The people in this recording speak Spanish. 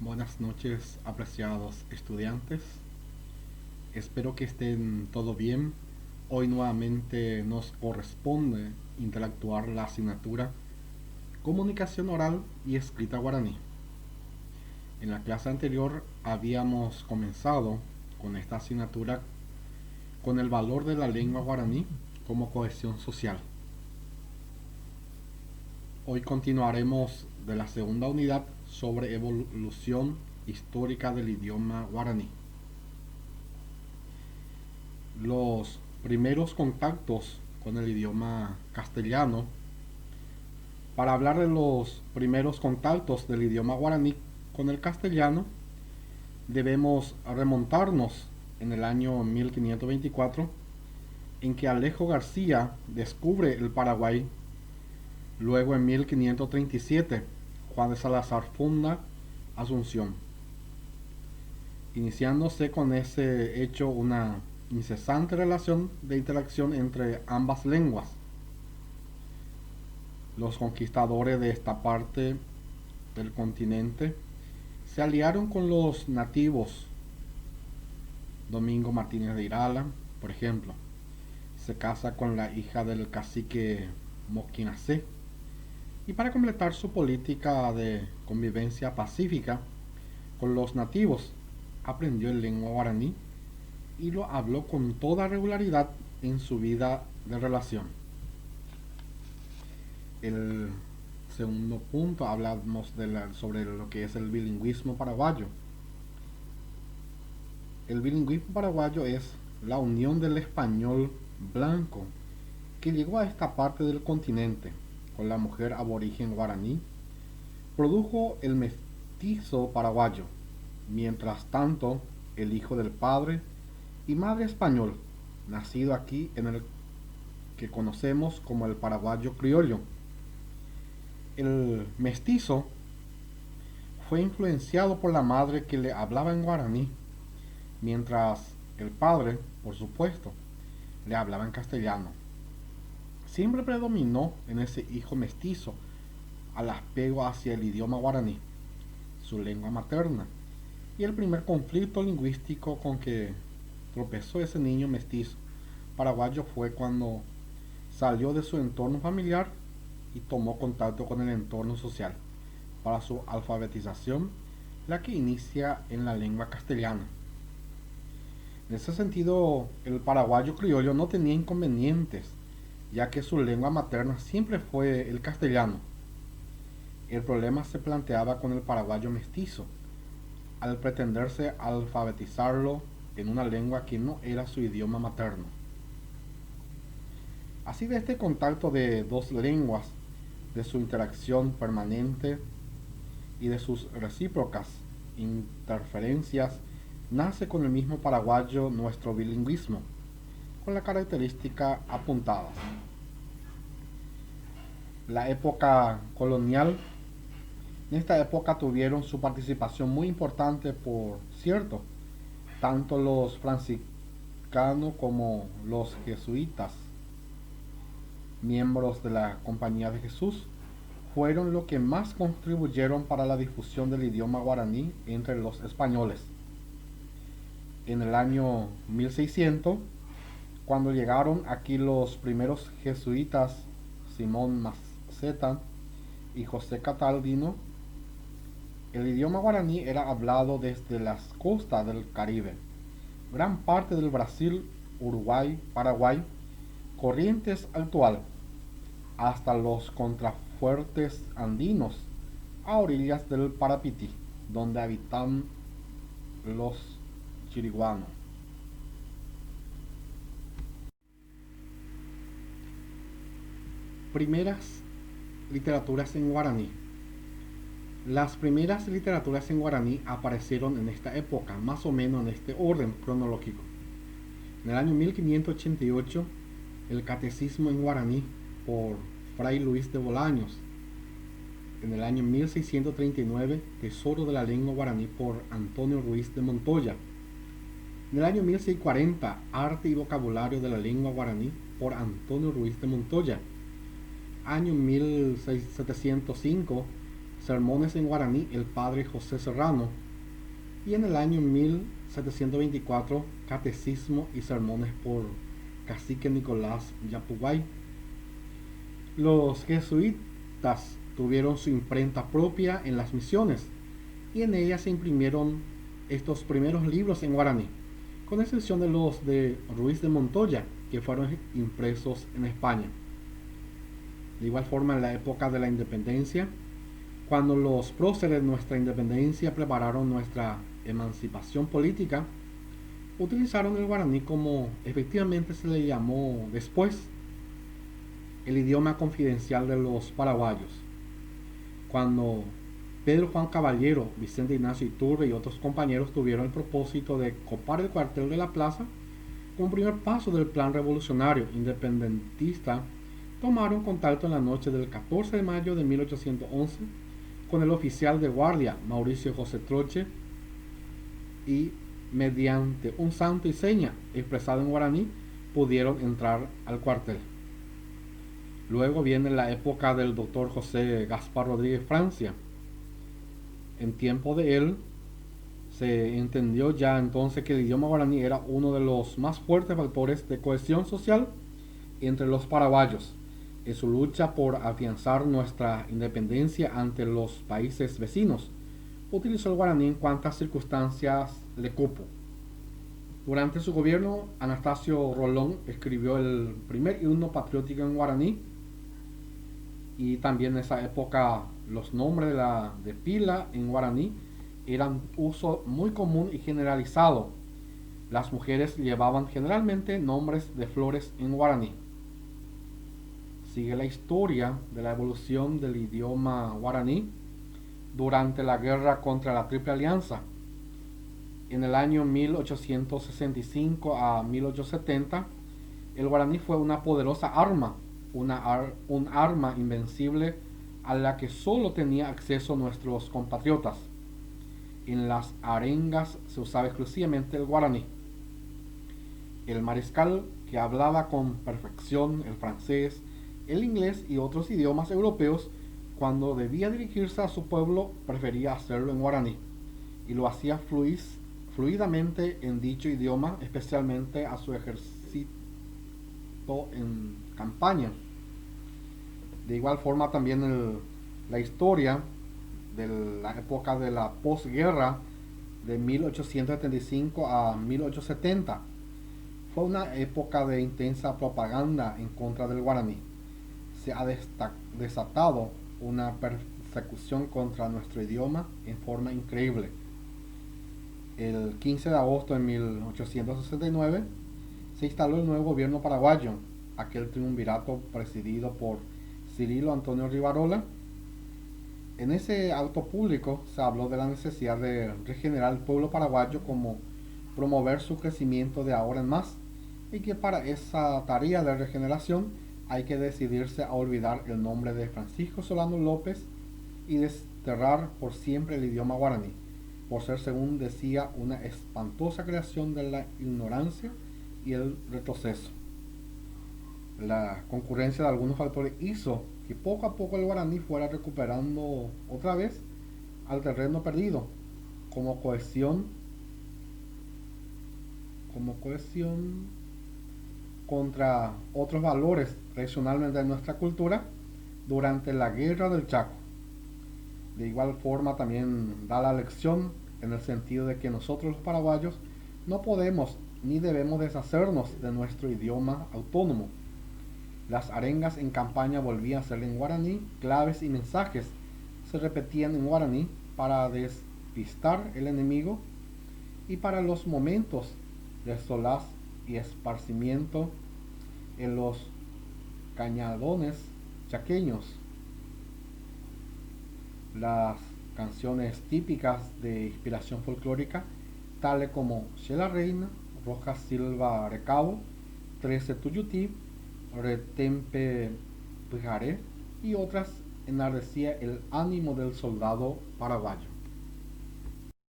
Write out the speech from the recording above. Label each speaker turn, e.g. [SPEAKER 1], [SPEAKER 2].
[SPEAKER 1] Buenas noches, apreciados estudiantes. Espero que estén todo bien. Hoy nuevamente nos corresponde interactuar la asignatura Comunicación Oral y Escrita Guaraní. En la clase anterior habíamos comenzado con esta asignatura con el valor de la lengua guaraní como cohesión social. Hoy continuaremos de la segunda unidad sobre evolución histórica del idioma guaraní. Los primeros contactos con el idioma castellano. Para hablar de los primeros contactos del idioma guaraní con el castellano, debemos remontarnos en el año 1524, en que Alejo García descubre el Paraguay. Luego en 1537, Juan de Salazar funda Asunción, iniciándose con ese hecho una incesante relación de interacción entre ambas lenguas. Los conquistadores de esta parte del continente se aliaron con los nativos. Domingo Martínez de Irala, por ejemplo, se casa con la hija del cacique Mosquinacé, y para completar su política de convivencia pacífica con los nativos, aprendió el lengua guaraní y lo habló con toda regularidad en su vida de relación. El segundo punto hablamos sobre lo que es el bilingüismo paraguayo. El bilingüismo paraguayo es la unión del español blanco que llegó a esta parte del continente con la mujer aborigen guaraní, produjo el mestizo paraguayo. Mientras tanto, el hijo del padre y madre español, nacido aquí en el que conocemos como el paraguayo criollo. El mestizo fue influenciado por la madre que le hablaba en guaraní, mientras el padre, por supuesto, le hablaba en castellano. Siempre predominó en ese hijo mestizo al apego hacia el idioma guaraní, su lengua materna, y el primer conflicto lingüístico con que tropezó ese niño mestizo paraguayo fue cuando salió de su entorno familiar y tomó contacto con el entorno social para su alfabetización, la que inicia en la lengua castellana. En ese sentido, el paraguayo criollo no tenía inconvenientes, ya que su lengua materna siempre fue el castellano. El problema se planteaba con el paraguayo mestizo, al pretenderse alfabetizarlo en una lengua que no era su idioma materno. Así, de este contacto de dos lenguas, de su interacción permanente y de sus recíprocas interferencias, nace con el mismo paraguayo nuestro bilingüismo, con la característica apuntada. La época colonial. En esta época tuvieron su participación muy importante, por cierto, tanto los franciscanos como los jesuitas, miembros de la Compañía de Jesús, fueron los que más contribuyeron para la difusión del idioma guaraní entre los españoles. En el año 1600, cuando llegaron aquí los primeros jesuitas, Simón Maceta y José Cataldino, el idioma guaraní era hablado desde las costas del Caribe, gran parte del Brasil, Uruguay, Paraguay, Corrientes actual, hasta los contrafuertes andinos, a orillas del Parapití, donde habitan los chiriguanos. Primeras literaturas en guaraní. Las primeras literaturas en guaraní aparecieron en esta época, más o menos en este orden cronológico. En el año 1588, el Catecismo en guaraní por Fray Luis de Bolaños. En el año 1639, Tesoro de la lengua guaraní por Antonio Ruiz de Montoya. En el año 1640, Arte y vocabulario de la lengua guaraní por Antonio Ruiz de Montoya. Año 1705, Sermones en guaraní el padre José Serrano, y en el año 1724 Catecismo y Sermones por Cacique Nicolás Yapugay. Los jesuitas tuvieron su imprenta propia en las misiones y en ella se imprimieron estos primeros libros en guaraní, con excepción de los de Ruiz de Montoya, que fueron impresos en España. De igual forma, en la época de la independencia, cuando los próceres de nuestra independencia prepararon nuestra emancipación política, utilizaron el guaraní como efectivamente se le llamó después, el idioma confidencial de los paraguayos. Cuando Pedro Juan Caballero, Vicente Ignacio Iturbe y otros compañeros tuvieron el propósito de copar el cuartel de la plaza, como primer paso del plan revolucionario independentista, tomaron contacto en la noche del 14 de mayo de 1811 con el oficial de guardia Mauricio José Troche y mediante un santo y seña expresado en guaraní pudieron entrar al cuartel. Luego viene la época del doctor José Gaspar Rodríguez Francia. En tiempo de él se entendió ya entonces que el idioma guaraní era uno de los más fuertes factores de cohesión social entre los paraguayos en su lucha por afianzar nuestra independencia ante los países vecinos. Utilizó el guaraní en cuantas circunstancias le cupo. Durante su gobierno, Anastasio Rolón escribió el primer himno patriótico en guaraní, y también en esa época los nombres de pila en guaraní eran uso muy común y generalizado. Las mujeres llevaban generalmente nombres de flores en guaraní. Sigue la historia de la evolución del idioma guaraní durante la guerra contra la Triple Alianza. En el año 1865 a 1870, el guaraní fue una poderosa arma, un arma invencible a la que solo tenía acceso nuestros compatriotas. En las arengas se usaba exclusivamente el guaraní. El mariscal, que hablaba con perfección el francés, el inglés y otros idiomas europeos, cuando debía dirigirse a su pueblo prefería hacerlo en guaraní, y lo hacía fluidamente en dicho idioma, especialmente a su ejército en campaña. De igual forma también la historia de la época de la posguerra de 1875 a 1870 fue una época de intensa propaganda en contra del guaraní. Se ha desatado una persecución contra nuestro idioma en forma increíble. El 15 de agosto de 1869 se instaló el nuevo gobierno paraguayo, aquel triunvirato presidido por Cirilo Antonio Rivarola. En ese acto público se habló de la necesidad de regenerar el pueblo paraguayo, como promover su crecimiento de ahora en más, y que para esa tarea de regeneración hay que decidirse a olvidar el nombre de Francisco Solano López y desterrar por siempre el idioma guaraní, por ser, según decía, una espantosa creación de la ignorancia y el retroceso. La concurrencia de algunos factores hizo que poco a poco el guaraní fuera recuperando otra vez al terreno perdido, como cohesión contra otros valores tradicionalmente de nuestra cultura durante la Guerra del Chaco. De igual forma también da la lección en el sentido de que nosotros los paraguayos no podemos ni debemos deshacernos de nuestro idioma autónomo. Las arengas en campaña volvían a ser en guaraní, claves y mensajes se repetían en guaraní para despistar el enemigo y para los momentos de solaz y esparcimiento en los cañadones chaqueños. Las canciones típicas de inspiración folclórica, tales como Che la Reina, Roja Silva Recabo, 13 Tuyutí, Retempe Pijaré y otras, enardecía el ánimo del soldado paraguayo.